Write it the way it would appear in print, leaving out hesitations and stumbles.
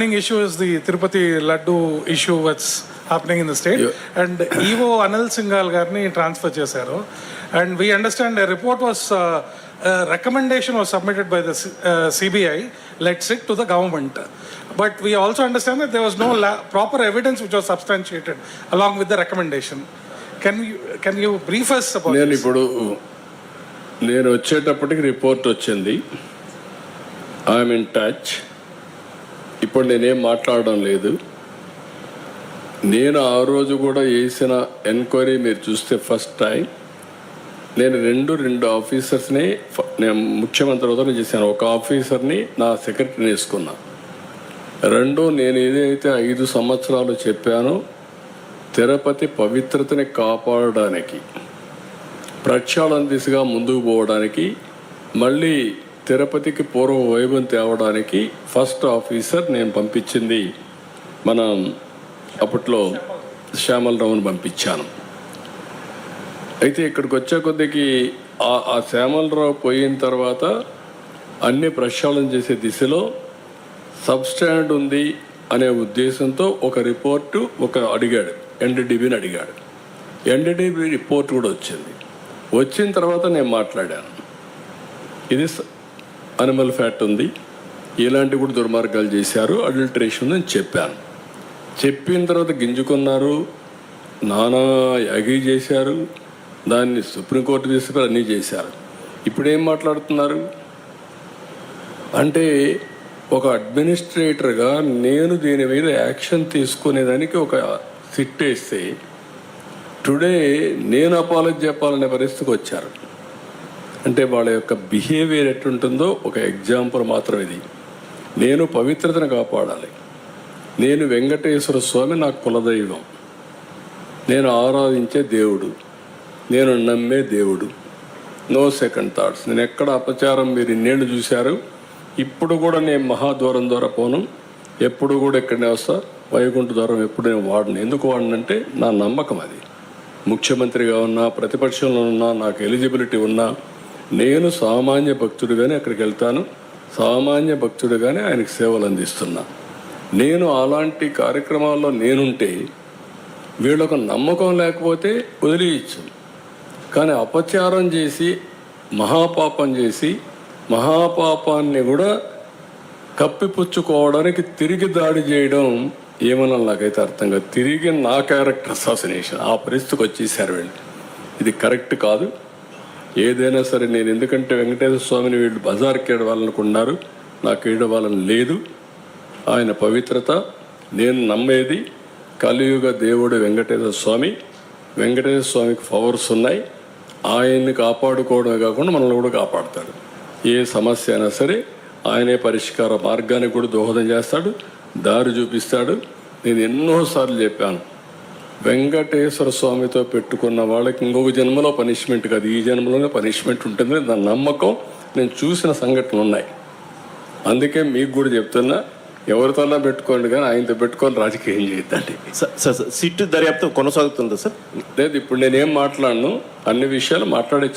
burning issue is the Tirupati Laddu issue that's happening in the state. Yeah. And EO Anil Singhal garni transfer chesaru. And we understand a report was, a recommendation was submitted by the CBI, let's it to the government. But we also understand that there was no proper evidence which was substantiated along with the recommendation. Can you brief us about this? నేను వచ్చేటప్పటికి report వచ్చింది. I'm in touch. ఇప్పుడు నేనేం మాట్లాడడం లేదు. నేను ఆ రోజు కూడా చేసిన ఎంక్వైరీ మీరు చూస్తే ఫస్ట్ టైం నేను రెండు ఆఫీసర్స్ని నేను ముఖ్యమంత్రి హోదాలో చేశాను. ఒక ఆఫీసర్ని నా సెక్రటరీని వేసుకున్నా. నేను ఏదైతే 5 సంవత్సరాలు చెప్పానో తిరుపతి పవిత్రతని కాపాడడానికి, ప్రక్షాళన దిశగా ముందుకు పోవడానికి, మళ్ళీ తిరుపతికి పూర్వ వైభవం తేవడానికి ఫస్ట్ ఆఫీసర్ నేను పంపించింది మనం అప్పట్లో శ్యామలరావుని పంపించాను. అయితే ఇక్కడికి వచ్చే కొద్దికి ఆ శ్యామలరావు పోయిన తర్వాత అన్ని ప్రక్షాళన చేసే దిశలో సబ్స్టాండ్ ఉంది అనే ఉద్దేశంతో ఒక రిపోర్టు అడిగాడు, ఎన్డీడీబీని అడిగాడు. ఎన్డీడీబీ రిపోర్ట్ కూడా వచ్చిన తర్వాత నేను మాట్లాడాను. ఇది అనిమల్ ఫ్యాట్ ఉంది, ఇలాంటి కూడా దుర్మార్గాలు చేశారు, అడల్టరేషన్ ఉందని చెప్పాను. చెప్పిన తర్వాత గింజుకున్నారు, నానా యాగి చేశారు, దాన్ని సుప్రీంకోర్టు తీసుకుని అన్నీ చేశారు. ఇప్పుడేం మాట్లాడుతున్నారు అంటే ఒక అడ్మినిస్ట్రేటర్గా నేను దీని మీద యాక్షన్ తీసుకునేదానికి ఒక సిట్ వేస్తే టుడే నేను అపాలజీ చెప్పాలనే పరిస్థితికి వచ్చారు. అంటే వాళ్ళ యొక్క బిహేవియర్ ఎట్టుంటుందో ఒక ఎగ్జాంపుల్ మాత్రం ఇది. నేను పవిత్రతను కాపాడాలి. నేను వెంకటేశ్వర స్వామి నాకు కులదైవం, నేను ఆరాధించే దేవుడు, నేను నమ్మే దేవుడు. No second thoughts. నేను ఎక్కడ అపచారం మీరు ఇన్నేళ్ళు చూశారు. ఇప్పుడు కూడా నేను మహాద్వారం ద్వారా పోను, ఎప్పుడు కూడా ఇక్కడనే వస్తా. వైకుంఠ ద్వారం ఎప్పుడు నేను వాడను. ఎందుకు వాడనంటే నా నమ్మకం అది. ముఖ్యమంత్రిగా ఉన్నా, ప్రతిపక్షంలో ఉన్నా, నాకు ఎలిజిబిలిటీ ఉన్నా, నేను సామాన్య భక్తుడిగానే అక్కడికి వెళ్తాను, సామాన్య భక్తుడిగానే ఆయనకు సేవలు అందిస్తున్నా. నేను అలాంటి కార్యక్రమాల్లో నేనుంటే వీళ్ళకు నమ్మకం లేకపోతే వదిలేయచ్చు. కానీ అపచారం చేసి మహాపాపం చేసి మహాపాపాన్ని కూడా కప్పిపుచ్చుకోవడానికి తిరిగి దాడి చేయడం ఏమన్నా నాకైతే అర్థం కాదు. తిరిగి నా క్యారెక్టర్ అసాసినేషన్ ఆ పరిస్థితికి వచ్చేసారు వీళ్ళు. ఇది కరెక్ట్ కాదు. ఏదైనా సరే నేను, ఎందుకంటే వెంకటేశ్వర స్వామిని వీళ్ళు బజార్కి ఏడవాలనుకున్నారు, నాకు ఏడవాలని లేదు. ఆయన పవిత్రత నేను నమ్మేది. కలియుగ దేవుడు వెంకటేశ్వర స్వామి. వెంకటేశ్వర స్వామికి పవర్స్ ఉన్నాయి. ఆయన్ని కాపాడుకోవడమే కాకుండా మనల్ని కూడా కాపాడుతాడు. ఏ సమస్య అయినా సరే ఆయనే పరిష్కార మార్గానికి కూడా దోహదం చేస్తాడు, దారి చూపిస్తాడు. నేను ఎన్నోసార్లు చెప్పాను, వెంకటేశ్వర స్వామితో పెట్టుకున్న వాళ్ళకి ఇంకొక జన్మలో పనిష్మెంట్ కాదు, ఈ జన్మలోనే పనిష్మెంట్ ఉంటుంది. నా నమ్మకం. నేను చూసిన సంఘటనలు ఉన్నాయి. అందుకే మీకు కూడా చెప్తున్నా, ఎవరితోనా పెట్టుకోండి కానీ ఆయనతో పెట్టుకొని రాజకీయం చేయొద్దండి. సార్ సిట్టు దర్యాప్తు కొనసాగుతుందా సార్? లేదు, ఇప్పుడు నేనేం మాట్లాడను, అన్ని విషయాలు మాట్లాడే